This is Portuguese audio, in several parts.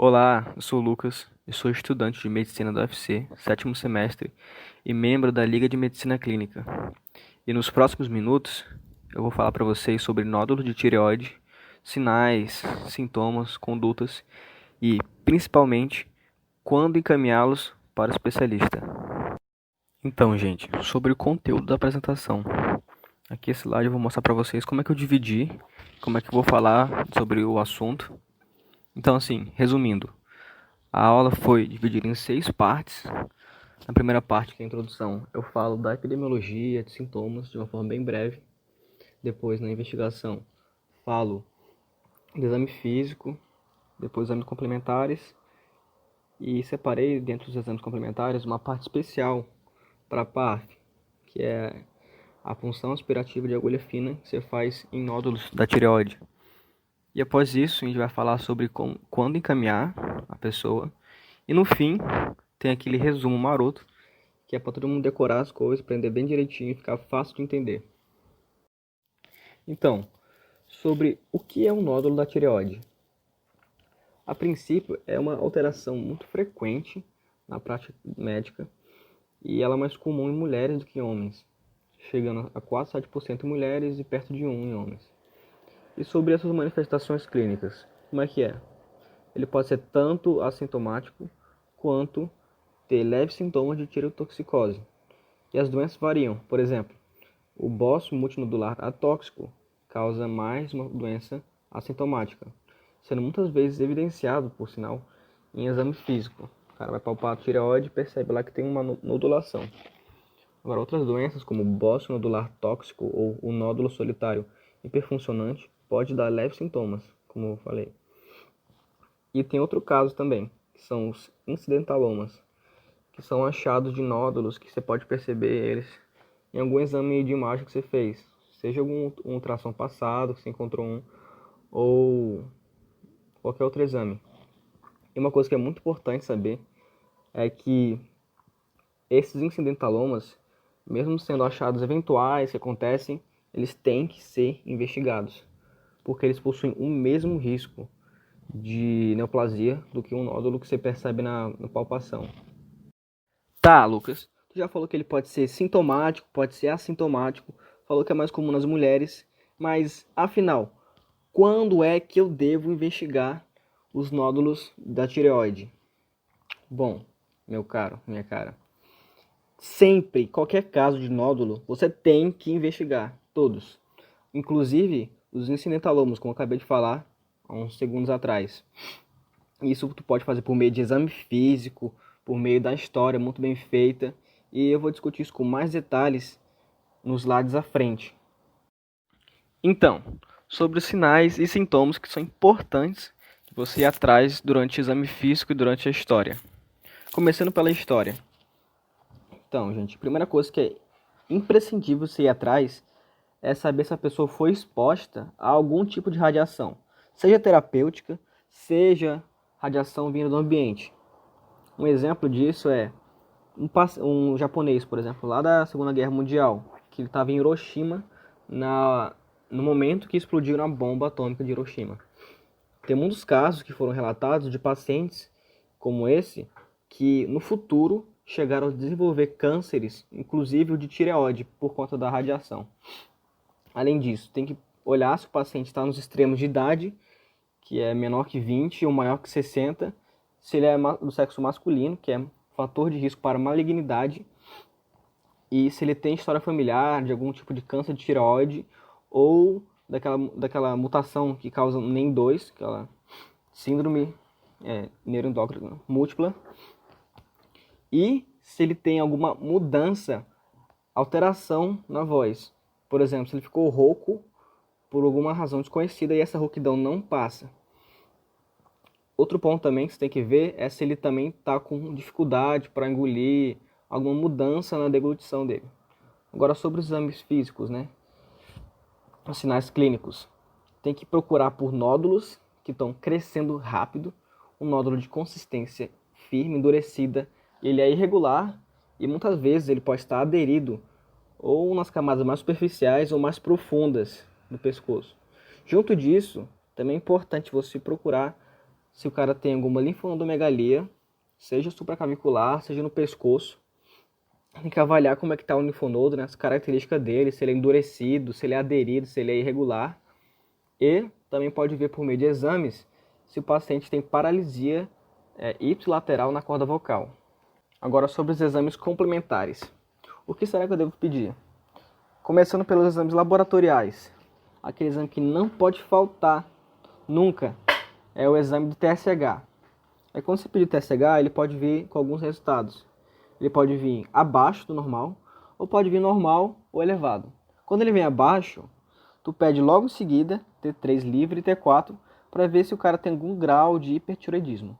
Olá, eu sou o Lucas, eu sou estudante de medicina da UFC, sétimo semestre, e membro da Liga de Medicina Clínica. E nos próximos minutos eu vou falar para vocês sobre nódulos de tireoide, sinais, sintomas, condutas e, principalmente, quando encaminhá-los para o especialista. Então, gente, sobre o conteúdo da apresentação. Aqui esse slide eu vou mostrar para vocês como é que eu dividi, como é que eu vou falar sobre o assunto. Então, assim, resumindo, a aula foi dividida em 6 partes. Na primeira parte, que é a introdução, eu falo da epidemiologia, de sintomas, de uma forma bem breve. Depois, na investigação, falo do exame físico, depois exames complementares. E separei, dentro dos exames complementares, uma parte especial para a PARF, que é a punção aspirativa de agulha fina que você faz em nódulos da tireoide. E após isso, a gente vai falar sobre quando encaminhar a pessoa. E no fim, tem aquele resumo maroto, que é para todo mundo decorar as coisas, aprender bem direitinho e ficar fácil de entender. Então, sobre o que é um nódulo da tireoide. A princípio, é uma alteração muito frequente na prática médica e ela é mais comum em mulheres do que em homens, chegando a 4 a 7% em mulheres e perto de 1 em homens. E sobre essas manifestações clínicas, como é que é? Ele pode ser tanto assintomático quanto ter leves sintomas de tireotoxicose. E as doenças variam. Por exemplo, o bócio multinodular atóxico causa mais uma doença assintomática, sendo muitas vezes evidenciado, por sinal, em exame físico. O cara vai palpar a tireoide e percebe lá que tem uma nodulação. Agora, outras doenças, como o bócio nodular tóxico ou o nódulo solitário hiperfuncionante, pode dar leves sintomas, como eu falei. E tem outro caso também, que são os incidentalomas, que são achados de nódulos que você pode perceber eles em algum exame de imagem que você fez, seja algum ultrassom passado que você encontrou um, ou qualquer outro exame. E uma coisa que é muito importante saber é que esses incidentalomas, mesmo sendo achados eventuais que acontecem, eles têm que ser investigados, porque eles possuem o mesmo risco de neoplasia do que um nódulo que você percebe na palpação. Tá, Lucas, tu já falou que ele pode ser sintomático, pode ser assintomático, falou que é mais comum nas mulheres, mas afinal, quando é que eu devo investigar os nódulos da tireoide? Bom, meu caro, minha cara, sempre, qualquer caso de nódulo, você tem que investigar, todos. Inclusive os incidentalomas, como eu acabei de falar há uns segundos atrás. Isso tu pode fazer por meio de exame físico, por meio da história muito bem feita, e eu vou discutir isso com mais detalhes nos slides à frente. Então, sobre os sinais e sintomas que são importantes de você ir atrás durante o exame físico e durante a história. Começando pela história. Então, gente, a primeira coisa que é imprescindível você ir atrás é saber se a pessoa foi exposta a algum tipo de radiação, seja terapêutica, seja radiação vinda do ambiente. Um exemplo disso é um japonês, por exemplo, lá da Segunda Guerra Mundial, que ele estava em Hiroshima no momento que explodiu a bomba atômica de Hiroshima. Tem muitos casos que foram relatados de pacientes como esse que no futuro chegaram a desenvolver cânceres, inclusive o de tireoide, por conta da radiação. Além disso, tem que olhar se o paciente está nos extremos de idade, que é menor que 20 ou maior que 60, se ele é do sexo masculino, que é fator de risco para malignidade, e se ele tem história familiar de algum tipo de câncer de tireoide ou daquela mutação que causa NEM2, aquela síndrome neuroendócrina múltipla, e se ele tem alguma mudança, alteração na voz. Por exemplo, se ele ficou rouco por alguma razão desconhecida e essa rouquidão não passa. Outro ponto também que você tem que ver é se ele também está com dificuldade para engolir, alguma mudança na deglutição dele. Agora, sobre os exames físicos, né? Os sinais clínicos. Tem que procurar por nódulos que estão crescendo rápido, um nódulo de consistência firme, endurecida, ele é irregular e muitas vezes ele pode estar aderido ou nas camadas mais superficiais ou mais profundas do pescoço. Junto disso, também é importante você procurar se o cara tem alguma linfonodomegalia, seja supraclavicular, seja no pescoço. Tem que avaliar como é que está o linfonodo, né, as características dele, se ele é endurecido, se ele é aderido, se ele é irregular. E também pode ver por meio de exames se o paciente tem paralisia ipsilateral na corda vocal. Agora sobre os exames complementares. O que será que eu devo pedir? Começando pelos exames laboratoriais. Aquele exame que não pode faltar nunca é o exame do TSH. Aí quando você pedir TSH, ele pode vir com alguns resultados. Ele pode vir abaixo do normal, ou pode vir normal ou elevado. Quando ele vem abaixo, tu pede logo em seguida T3 livre e T4 para ver se o cara tem algum grau de hipertireoidismo.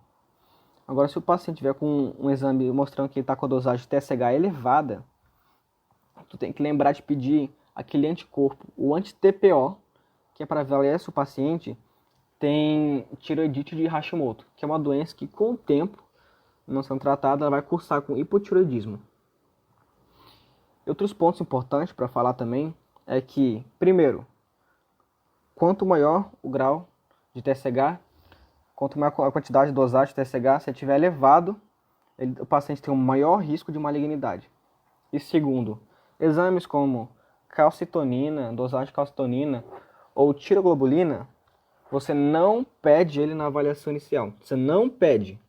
Agora, se o paciente tiver com um exame mostrando que ele está com a dosagem de TSH elevada, tu tem que lembrar de pedir aquele anticorpo, o anti-TPO, que é para avaliar se o paciente tem tireoidite de Hashimoto, que é uma doença que com o tempo, não sendo tratada, ela vai cursar com hipotireoidismo. Outros pontos importantes para falar também é que, primeiro, quanto maior o grau de TSH, quanto maior a quantidade de dosagem de TSH, se estiver elevado, o paciente tem um maior risco de malignidade. E segundo, exames como calcitonina, dosagem de calcitonina ou tiroglobulina, você não pede ele na avaliação inicial. Você não pede,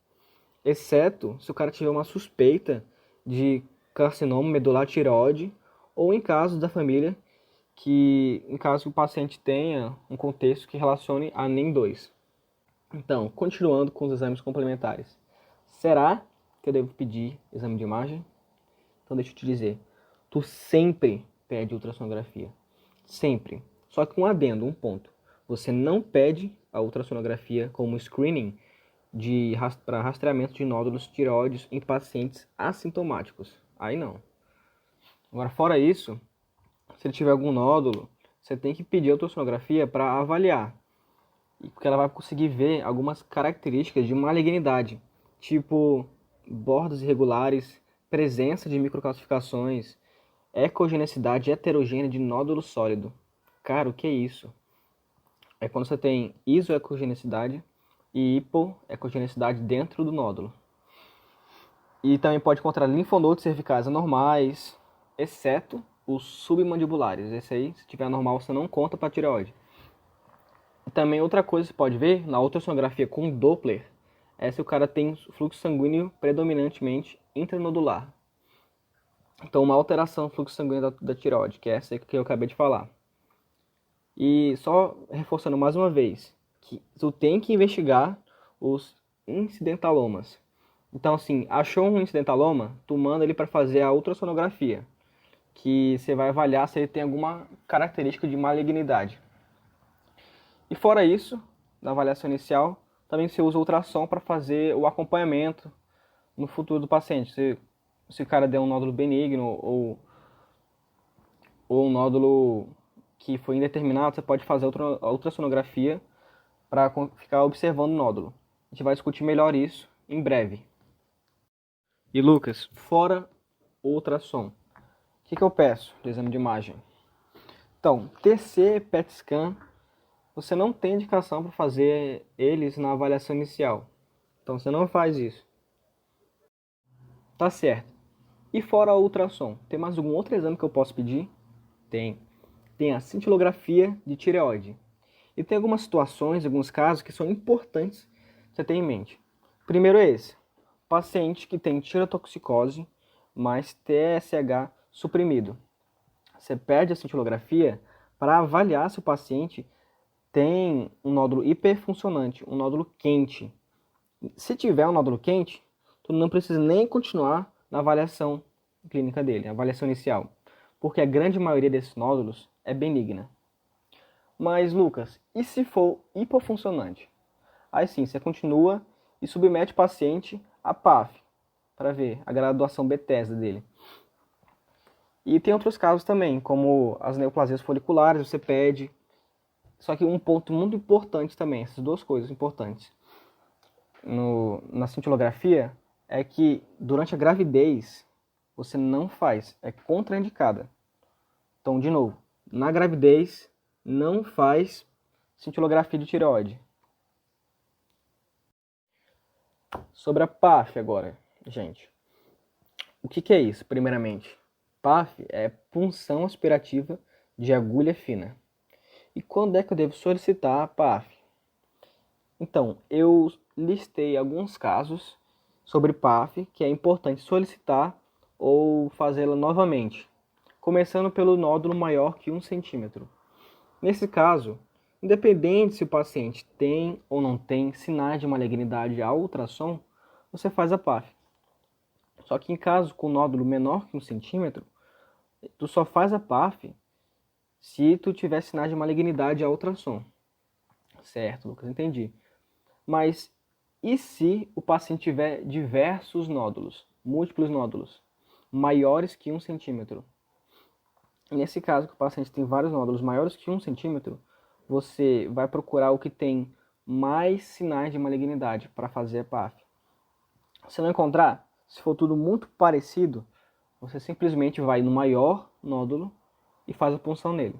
exceto se o cara tiver uma suspeita de carcinoma medular tireoide ou em casos da família em caso que o paciente tenha um contexto que relacione a NEM2. Então, continuando com os exames complementares. Será que eu devo pedir exame de imagem? Então deixa eu te dizer, tu sempre pede ultrassonografia. Sempre. Só que um adendo, um ponto. Você não pede a ultrassonografia como screening para rastreamento de nódulos tireoides em pacientes assintomáticos. Aí não. Agora, fora isso, se ele tiver algum nódulo, você tem que pedir a ultrassonografia para avaliar. Porque ela vai conseguir ver algumas características de malignidade, tipo bordas irregulares, presença de microcalcificações, ecogenicidade heterogênea de nódulo sólido. Cara, o que é isso? É quando você tem isoecogenicidade e hipoecogenicidade dentro do nódulo. E também pode encontrar linfonodos cervicais anormais, exceto os submandibulares. Esse aí, se tiver anormal, você não conta para tireoide. E também outra coisa que você pode ver na ultrassonografia com Doppler é se o cara tem fluxo sanguíneo predominantemente intranodular. Então, uma alteração no fluxo sanguíneo da tireoide, que é essa que eu acabei de falar. E só reforçando mais uma vez, que tu tem que investigar os incidentalomas. Então, assim, achou um incidentaloma, tu manda ele para fazer a ultrassonografia, que você vai avaliar se ele tem alguma característica de malignidade. E fora isso, na avaliação inicial, também se usa ultrassom para fazer o acompanhamento no futuro do paciente. Se o cara der um nódulo benigno ou um nódulo que foi indeterminado, você pode fazer a ultrassonografia para ficar observando o nódulo. A gente vai discutir melhor isso em breve. E Lucas, fora o ultrassom, o que eu peço do exame de imagem? Então, TC, PET scan, você não tem indicação para fazer eles na avaliação inicial. Então você não faz isso. Tá certo. E fora o ultrassom, tem mais algum outro exame que eu posso pedir? Tem. Tem a cintilografia de tireoide. E tem algumas situações, alguns casos que são importantes você ter em mente. Primeiro é esse. Paciente que tem tirotoxicose, mais TSH suprimido. Você pede a cintilografia para avaliar se o paciente tem um nódulo hiperfuncionante, um nódulo quente. Se tiver um nódulo quente, tu não precisa nem continuar na avaliação clínica dele, a avaliação inicial, porque a grande maioria desses nódulos é benigna. Mas, Lucas, e se for hipofuncionante? Aí sim, você continua e submete o paciente a PAF, para ver a graduação Bethesda dele. E tem outros casos também, como as neoplasias foliculares, você pede. Só que um ponto muito importante também, essas duas coisas importantes na cintilografia, é que durante a gravidez você não faz, é contraindicada. Então, de novo, na gravidez não faz cintilografia de tireoide. Sobre a PAF agora, gente. O que é isso, primeiramente? PAF é punção aspirativa de agulha fina. E quando é que eu devo solicitar a PAF? Então, eu listei alguns casos sobre PAF que é importante solicitar ou fazê-la novamente, começando pelo nódulo maior que 1 centímetro. Nesse caso, independente se o paciente tem ou não tem sinais de malignidade ao ultrassom, você faz a PAF. Só que em caso com nódulo menor que 1 centímetro, tu só faz a PAF se tu tiver sinais de malignidade ao ultrassom. Certo, Lucas, entendi. Mas e se o paciente tiver diversos nódulos, múltiplos nódulos, maiores que 1 centímetro? Nesse caso, que o paciente tem vários nódulos maiores que 1 centímetro, você vai procurar o que tem mais sinais de malignidade para fazer a PAF. Se não encontrar, se for tudo muito parecido, você simplesmente vai no maior nódulo e faz a punção nele.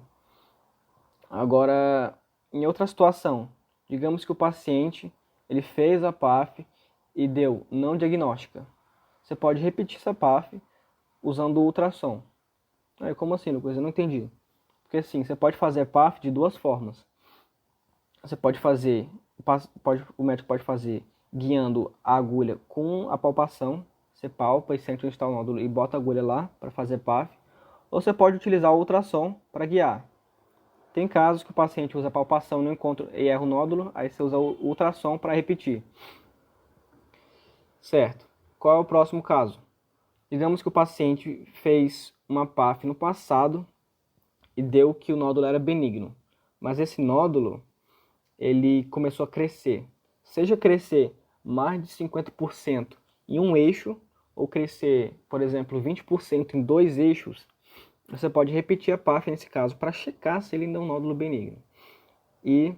Agora, em outra situação, digamos que o paciente ele fez a PAF e deu não diagnóstica. Você pode repetir essa PAF usando o ultrassom. Como assim, Lucas? Eu não entendi. Porque assim, você pode fazer a PAF de duas formas. Você pode fazer, o médico pode fazer guiando a agulha com a palpação. Você palpa e sente onde está o nódulo e bota a agulha lá para fazer PAF. Ou você pode utilizar o ultrassom para guiar. Tem casos que o paciente usa a palpação, não encontra e erra o nódulo, aí você usa o ultrassom para repetir. Certo. Qual é o próximo caso? Digamos que o paciente fez uma PAF no passado e deu que o nódulo era benigno. Mas esse nódulo, ele começou a crescer. Seja crescer mais de 50% em um eixo, ou crescer, por exemplo, 20% em dois eixos, você pode repetir a PAF nesse caso para checar se ele ainda é um nódulo benigno. E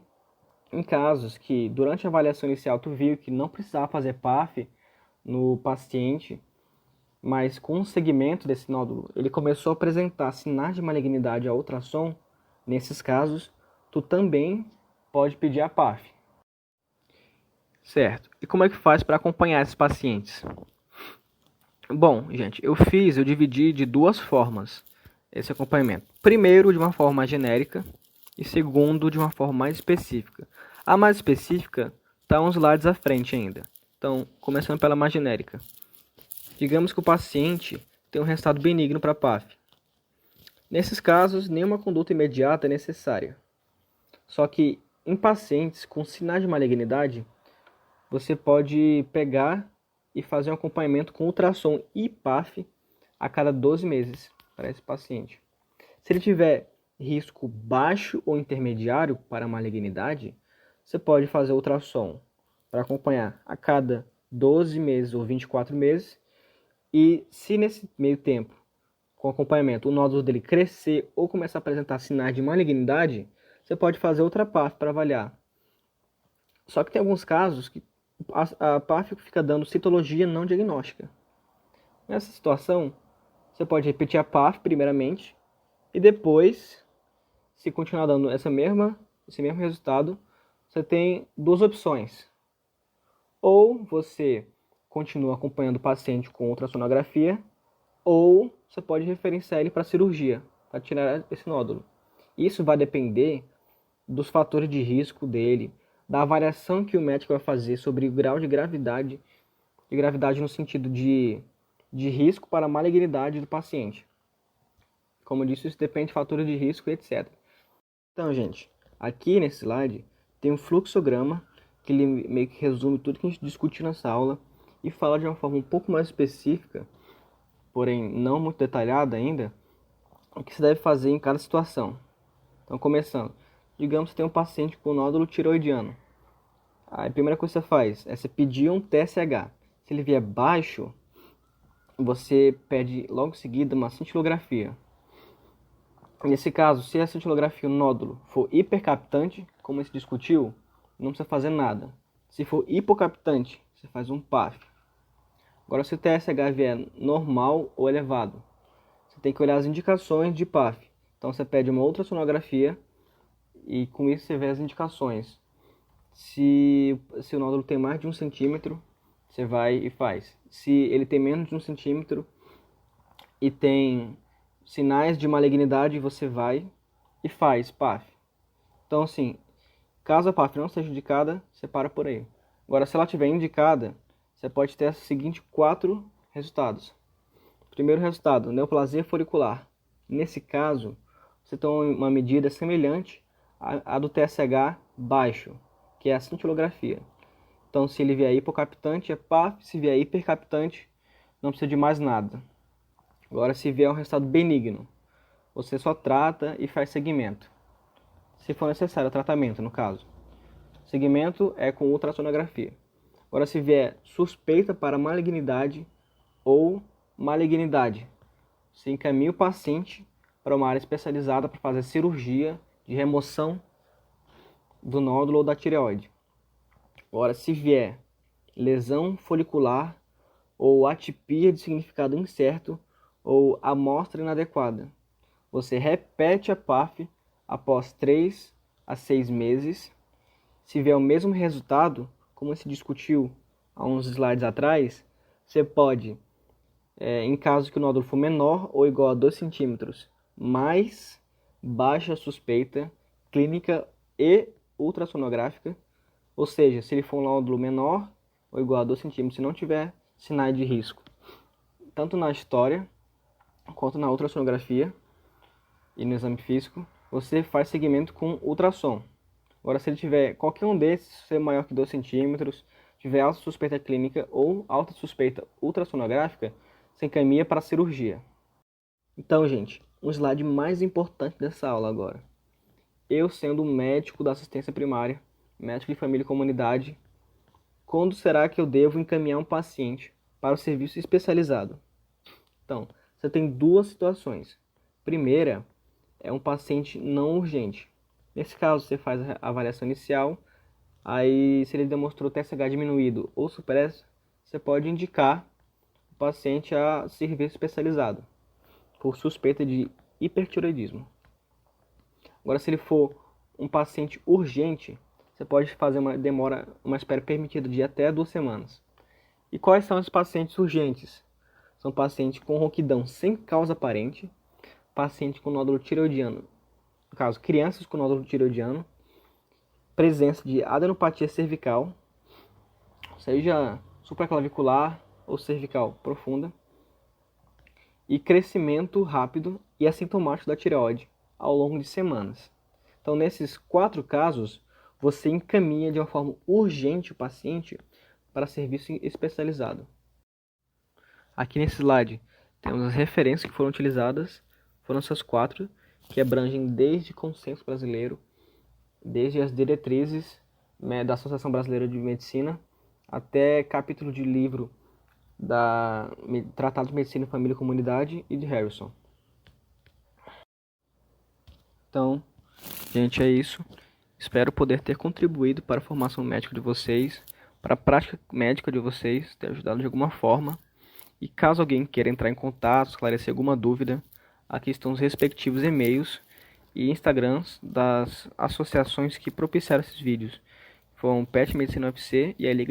em casos que durante a avaliação inicial tu viu que não precisava fazer PAF no paciente, mas com o segmento desse nódulo ele começou a apresentar sinais de malignidade ao ultrassom, nesses casos tu também pode pedir a PAF. Certo. E como é que faz para acompanhar esses pacientes? Bom, gente, eu dividi de duas formas esse acompanhamento. Primeiro, de uma forma mais genérica, e segundo, de uma forma mais específica. A mais específica está uns slides à frente ainda. Então, começando pela mais genérica. Digamos que o paciente tem um resultado benigno para PAF. Nesses casos, nenhuma conduta imediata é necessária. Só que em pacientes com sinais de malignidade, você pode pegar e fazer um acompanhamento com ultrassom e PAF a cada 12 meses para esse paciente. Se ele tiver risco baixo ou intermediário para malignidade, você pode fazer ultrassom para acompanhar a cada 12 meses ou 24 meses. E se nesse meio tempo, com acompanhamento, o nódulo dele crescer ou começar a apresentar sinais de malignidade, você pode fazer outra PAF para avaliar. Só que tem alguns casos que a PAF fica dando citologia não diagnóstica. Nessa situação, você pode repetir a PAF primeiramente e depois, se continuar dando esse mesmo resultado, você tem duas opções. Ou você continua acompanhando o paciente com ultrassonografia, ou você pode referenciar ele para cirurgia, para tirar esse nódulo. Isso vai depender dos fatores de risco dele, da avaliação que o médico vai fazer sobre o grau de gravidade no sentido de risco para a malignidade do paciente. Como eu disse, isso depende de fatores de risco, etc. Então, gente, aqui nesse slide tem um fluxograma que ele meio que resume tudo que a gente discutiu nessa aula e fala de uma forma um pouco mais específica, porém não muito detalhada ainda, o que se deve fazer em cada situação. Então, começando, digamos que tem um paciente com nódulo tiroidiano. A primeira coisa que você faz é você pedir um TSH. Se ele vier baixo, você pede logo em seguida uma cintilografia. Nesse caso, se a cintilografia no nódulo for hipercaptante, como a gente discutiu, não precisa fazer nada. Se for hipocaptante, você faz um PAF. Agora, se o TSH vier normal ou elevado, você tem que olhar as indicações de PAF. Então, você pede uma outra sonografia e com isso você vê as indicações. Se o nódulo tem mais de 1 centímetro, você vai e faz. Se ele tem menos de 1 centímetro e tem sinais de malignidade, você vai e faz PAF. Então, assim, caso a PAF não seja indicada, você para por aí. Agora, se ela tiver indicada, você pode ter os seguintes 4 resultados. Primeiro resultado, neoplasia folicular. Nesse caso, você tem uma medida semelhante à do TSH baixo, que é a cintilografia. Então, se ele vier hipocaptante, é PAF. Se vier hipercaptante, não precisa de mais nada. Agora, se vier um resultado benigno, você só trata e faz segmento. Se for necessário, tratamento, no caso. Segmento é com ultrassonografia. Agora, se vier suspeita para malignidade ou malignidade, você encaminha o paciente para uma área especializada para fazer cirurgia de remoção do nódulo ou da tireoide. Agora, se vier lesão folicular ou atipia de significado incerto ou amostra inadequada, você repete a PAF após 3 a 6 meses. Se vier o mesmo resultado, como se discutiu há uns slides atrás, você pode, em caso que o nódulo for menor ou igual a 2 centímetros, mais baixa suspeita clínica e ultrassonográfica, ou seja, se ele for um nódulo menor ou igual a 2 centímetros, se não tiver sinais de risco, tanto na história quanto na ultrassonografia e no exame físico, você faz segmento com ultrassom. Agora, se ele tiver qualquer um desses, ser maior que 2 centímetros, tiver alta suspeita clínica ou alta suspeita ultrassonográfica, você encaminha para a cirurgia. Então, gente, um slide mais importante dessa aula agora. Eu, sendo médico da assistência primária, médico de família e comunidade, quando será que eu devo encaminhar um paciente para o serviço especializado? Então, você tem 2 situações. Primeira é um paciente não urgente. Nesse caso, você faz a avaliação inicial, aí se ele demonstrou TSH diminuído ou supresso, você pode indicar o paciente a serviço especializado, por suspeita de hipertireoidismo. Agora, se ele for um paciente urgente, você pode fazer uma espera permitida de até 2 semanas. E quais são os pacientes urgentes? São pacientes com ronquidão sem causa aparente, paciente com nódulo tireoidiano, no caso, crianças com nódulo tireoidiano, presença de adenopatia cervical, seja supraclavicular ou cervical profunda, e crescimento rápido e assintomático da tireoide ao longo de semanas. Então, nesses 4 casos, você encaminha de uma forma urgente o paciente para serviço especializado. Aqui nesse slide temos as referências que foram utilizadas, foram essas 4, que abrangem desde consenso brasileiro, desde as diretrizes da Associação Brasileira de Medicina, até capítulo de livro da Tratado de Medicina, Família e Comunidade e de Harrison. Então, gente, é isso. Espero poder ter contribuído para a formação médica de vocês, para a prática médica de vocês, ter ajudado de alguma forma. E caso alguém queira entrar em contato, esclarecer alguma dúvida, aqui estão os respectivos e-mails e Instagrams das associações que propiciaram esses vídeos. Foram PET Medicina UFC e a Liga